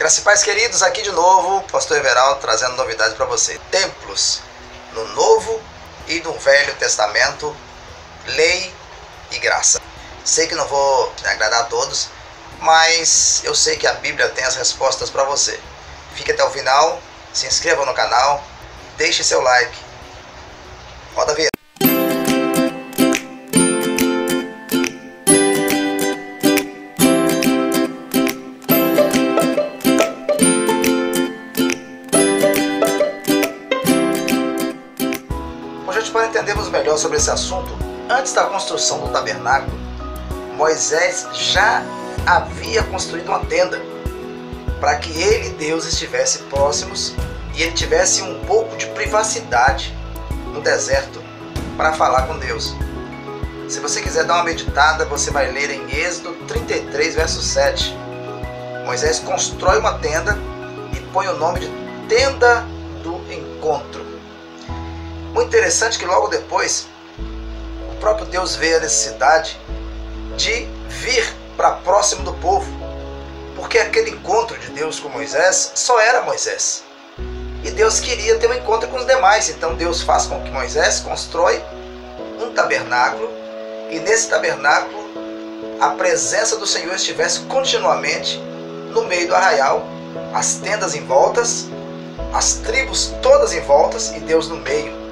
Graça e paz, queridos, aqui de novo, Pastor Everaldo trazendo novidades para você. Templos no Novo e no Velho Testamento, lei e graça. Sei que não vou agradar a todos, mas eu sei que a Bíblia tem as respostas para você. Fique até o final, se inscreva no canal, deixe seu like. Roda a vinheta. Para entendermos melhor sobre esse assunto, antes da construção do tabernáculo, Moisés já havia construído uma tenda para que ele e Deus estivessem próximos e ele tivesse um pouco de privacidade no deserto para falar com Deus. Se você quiser dar uma meditada, você vai ler em Êxodo 33, verso 7. Moisés constrói uma tenda e põe o nome de Tenda do Encontro. Muito interessante que logo depois o próprio Deus vê a necessidade de vir para próximo do povo, porque aquele encontro de Deus com Moisés só era Moisés, e Deus queria ter um encontro com os demais. Então Deus faz com que Moisés constrói um tabernáculo, e nesse tabernáculo a presença do Senhor estivesse continuamente no meio do arraial, as tendas em voltas, as tribos todas em voltas e Deus no meio.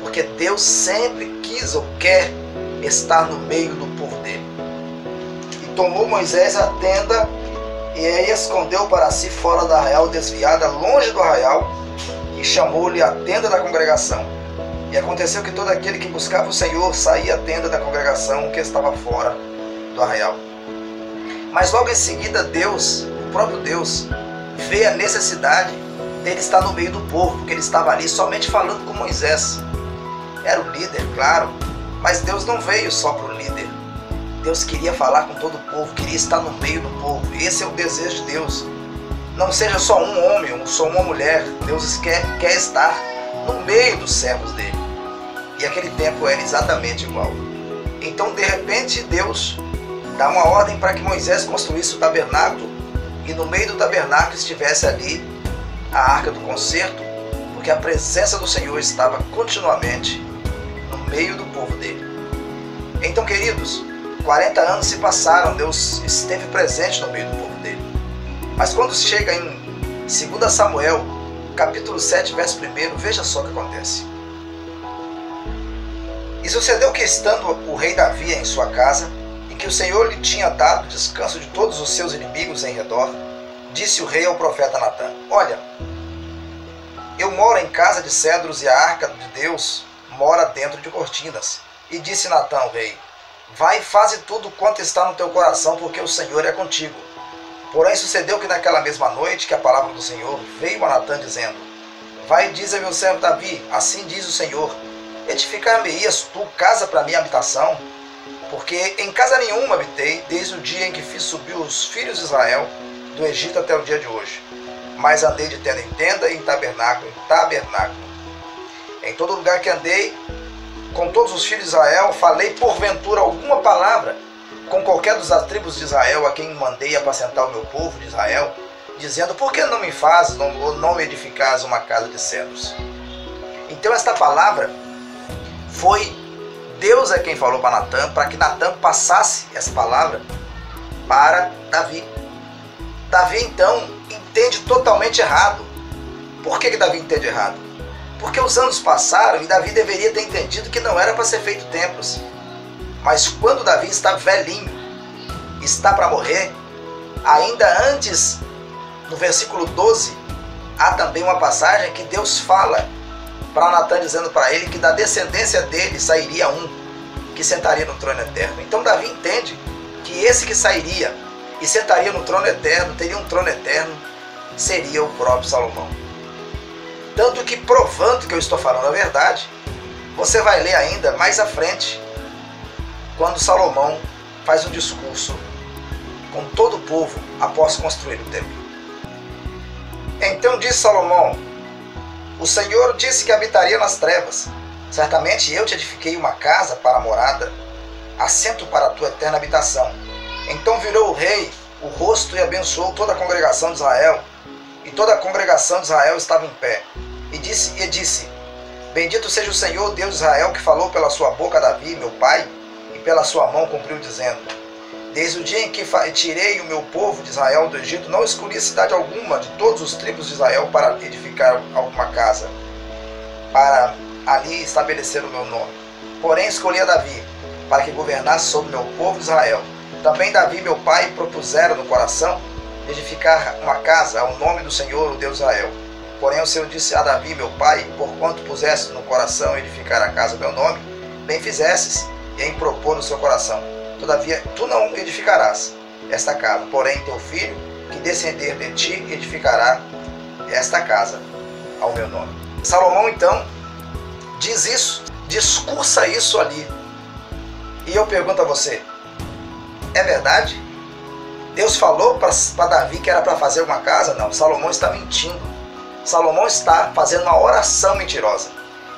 Porque Deus sempre quis ou quer estar no meio do povo dele. E tomou Moisés a tenda e a escondeu para si fora do arraial, desviada, longe do arraial, e chamou-lhe a tenda da congregação. E aconteceu que todo aquele que buscava o Senhor saía à tenda da congregação que estava fora do arraial. Mas logo em seguida Deus, o próprio Deus, vê a necessidade dele estar no meio do povo, porque ele estava ali somente falando com Moisés. Era o líder, claro, mas Deus não veio só para o líder. Deus queria falar com todo o povo, queria estar no meio do povo. Esse é o desejo de Deus. Não seja só um homem ou só uma mulher. Deus quer estar no meio dos servos dele. E aquele tempo era exatamente igual. Então, de repente, Deus dá uma ordem para que Moisés construísse o tabernáculo, e no meio do tabernáculo estivesse ali a arca do concerto, porque a presença do Senhor estava continuamente no meio do povo dele. Então, queridos, 40 anos se passaram, Deus esteve presente no meio do povo dele. Mas quando chega em 2 Samuel, capítulo 7, verso 1, veja só o que acontece. E sucedeu que, estando o rei Davi em sua casa, e que o Senhor lhe tinha dado descanso de todos os seus inimigos em redor, disse o rei ao profeta Natã: Olha, eu moro em casa de cedros e a arca de Deus mora dentro de cortinas. E disse Natã ao rei: Vai e faze tudo quanto está no teu coração, porque o Senhor é contigo. Porém sucedeu que naquela mesma noite que a palavra do Senhor veio a Natã dizendo: Vai e diz a meu servo Davi, assim diz o Senhor: Edificar-me-ias tu casa para minha habitação? Porque em casa nenhuma habitei, desde o dia em que fiz subir os filhos de Israel do Egito até o dia de hoje. Mas andei de tenda em tenda, e em tabernáculo em tabernáculo. Em todo lugar que andei, com todos os filhos de Israel, falei porventura alguma palavra com qualquer dos tribos de Israel, a quem mandei apacentar o meu povo de Israel, dizendo: Por que não me fazes ou não me edificas uma casa de cedros? Então esta palavra foi Deus quem falou para Natã, para que Natã passasse essa palavra para Davi. Davi então entende totalmente errado. Por que Davi entende errado? Porque os anos passaram e Davi deveria ter entendido que não era para ser feito templos. Mas quando Davi está velhinho, está para morrer, ainda antes, no versículo 12, há também uma passagem que Deus fala para Natã, dizendo para ele que da descendência dele sairia um que sentaria no trono eterno. Então Davi entende que esse que sairia e sentaria no trono eterno, teria um trono eterno, seria o próprio Salomão. Tanto que, provando que eu estou falando a verdade, você vai ler ainda mais à frente, quando Salomão faz um discurso com todo o povo após construir o templo. Então disse Salomão: O Senhor disse que habitaria nas trevas. Certamente eu te edifiquei uma casa para a morada, assento para a tua eterna habitação. Então virou o rei o rosto e abençoou toda a congregação de Israel, e toda a congregação de Israel estava em pé. E disse: Bendito seja o Senhor, Deus de Israel, que falou pela sua boca a Davi, meu pai, e pela sua mão cumpriu, dizendo: Desde o dia em que tirei o meu povo de Israel do Egito, não escolhi cidade alguma de todos os tribos de Israel para edificar alguma casa, para ali estabelecer o meu nome. Porém escolhi a Davi, para que governasse sobre o meu povo de Israel. Também Davi, meu pai, propusera no coração edificar uma casa ao nome do Senhor, o Deus de Israel. Porém o Senhor disse a Davi, meu pai: Porquanto puseste no coração edificar a casa ao meu nome, bem fizesses, e em propor no seu coração. Todavia tu não edificarás esta casa, porém teu filho, que descender de ti, edificará esta casa ao meu nome. Salomão então diz isso, discursa isso ali. E eu pergunto a você, é verdade? Deus falou para Davi que era para fazer uma casa? Não, Salomão está mentindo. Salomão está fazendo uma oração mentirosa.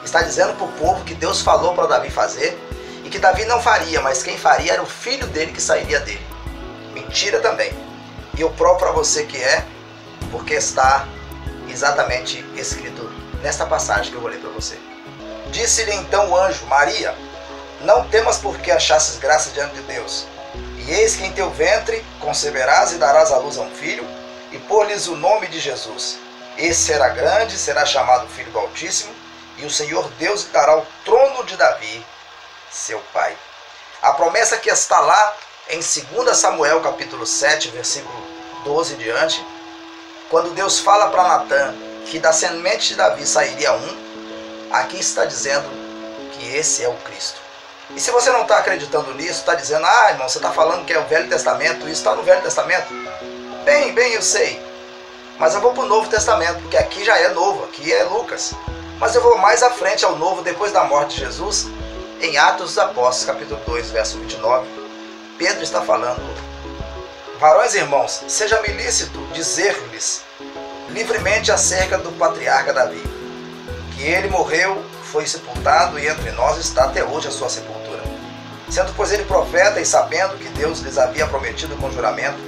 Está dizendo para o povo que Deus falou para Davi fazer e que Davi não faria, mas quem faria era o filho dele que sairia dele. Mentira também. E eu provo para você que é, porque está exatamente escrito nesta passagem que eu vou ler para você. Disse-lhe então o anjo: Maria, não temas, porque achastes graça diante de Deus. E eis que em teu ventre conceberás e darás à luz a um filho, e pôr-lhes o nome de Jesus. Esse será grande, será chamado Filho do Altíssimo, e o Senhor Deus lhe dará o trono de Davi, seu pai. A promessa que está lá em 2 Samuel capítulo 7, versículo 12 em diante, quando Deus fala para Natã que da semente de Davi sairia um, aqui está dizendo que esse é o Cristo. E se você não está acreditando nisso, está dizendo: ah, irmão, você está falando que é o Velho Testamento, isso está no Velho Testamento? Bem, eu sei. Mas eu vou para o Novo Testamento, porque aqui já é novo, aqui é Lucas. Mas eu vou mais à frente ao Novo, depois da morte de Jesus, em Atos dos Apóstolos, capítulo 2, verso 29. Pedro está falando: varões e irmãos, seja-me lícito dizer-lhes livremente acerca do patriarca Davi, que ele morreu, foi sepultado, e entre nós está até hoje a sua sepultura. Sendo, pois, ele profeta, e sabendo que Deus lhes havia prometido com juramento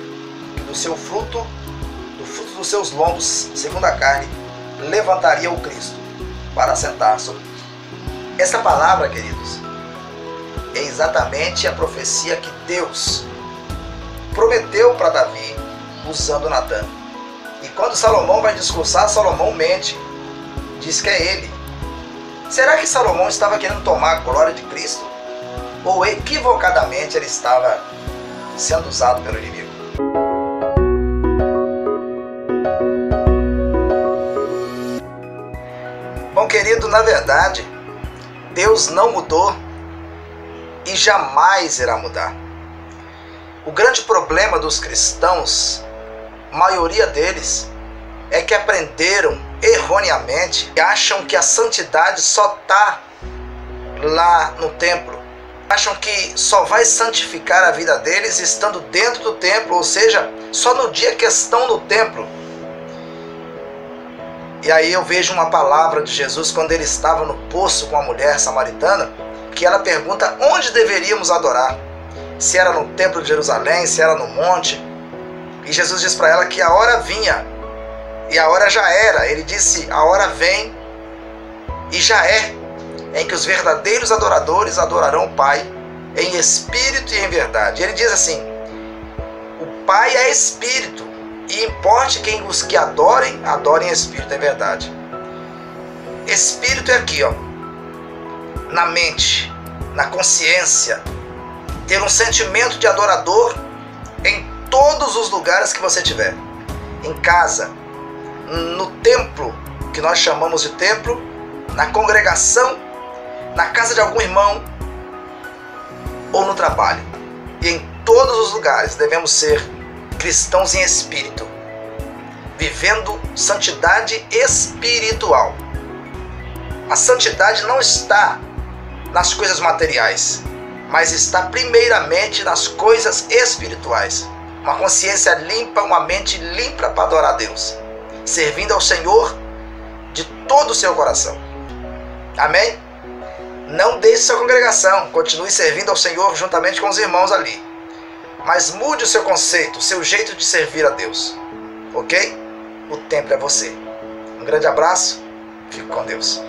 que do seu fruto, do fruto dos seus lombos, segundo a carne, levantaria o Cristo para assentar sobre. Essa palavra, queridos, é exatamente a profecia que Deus prometeu para Davi usando Natã. E quando Salomão vai discursar, Salomão mente, diz que é ele. Será que Salomão estava querendo tomar a glória de Cristo? Ou equivocadamente ele estava sendo usado pelo inimigo? Bom, querido, na verdade, Deus não mudou e jamais irá mudar. O grande problema dos cristãos, a maioria deles, é que aprenderam erroneamente e acham que a santidade só está lá no templo. Acham que só vai santificar a vida deles estando dentro do templo, ou seja, só no dia que estão no templo. E aí eu vejo uma palavra de Jesus quando ele estava no poço com a mulher samaritana, que ela pergunta onde deveríamos adorar. Se era no templo de Jerusalém, se era no monte. E Jesus diz para ela que a hora vinha, e a hora já era. Ele disse: a hora vem e já é, em que os verdadeiros adoradores adorarão o Pai em espírito e em verdade. Ele diz assim: o Pai é espírito, e importe quem os que adorem em espírito e em verdade. Espírito é aqui, ó, na mente, na consciência, ter um sentimento de adorador em todos os lugares que você tiver, em casa, no templo, que nós chamamos de templo, na congregação, na casa de algum irmão ou no trabalho. E em todos os lugares devemos ser cristãos em espírito, vivendo santidade espiritual. A santidade não está nas coisas materiais, mas está primeiramente nas coisas espirituais. Uma consciência limpa, uma mente limpa para adorar a Deus, servindo ao Senhor de todo o seu coração. Amém? Não deixe sua congregação, continue servindo ao Senhor juntamente com os irmãos ali. Mas mude o seu conceito, o seu jeito de servir a Deus. Ok? o templo é você. Um grande abraço, fique com Deus.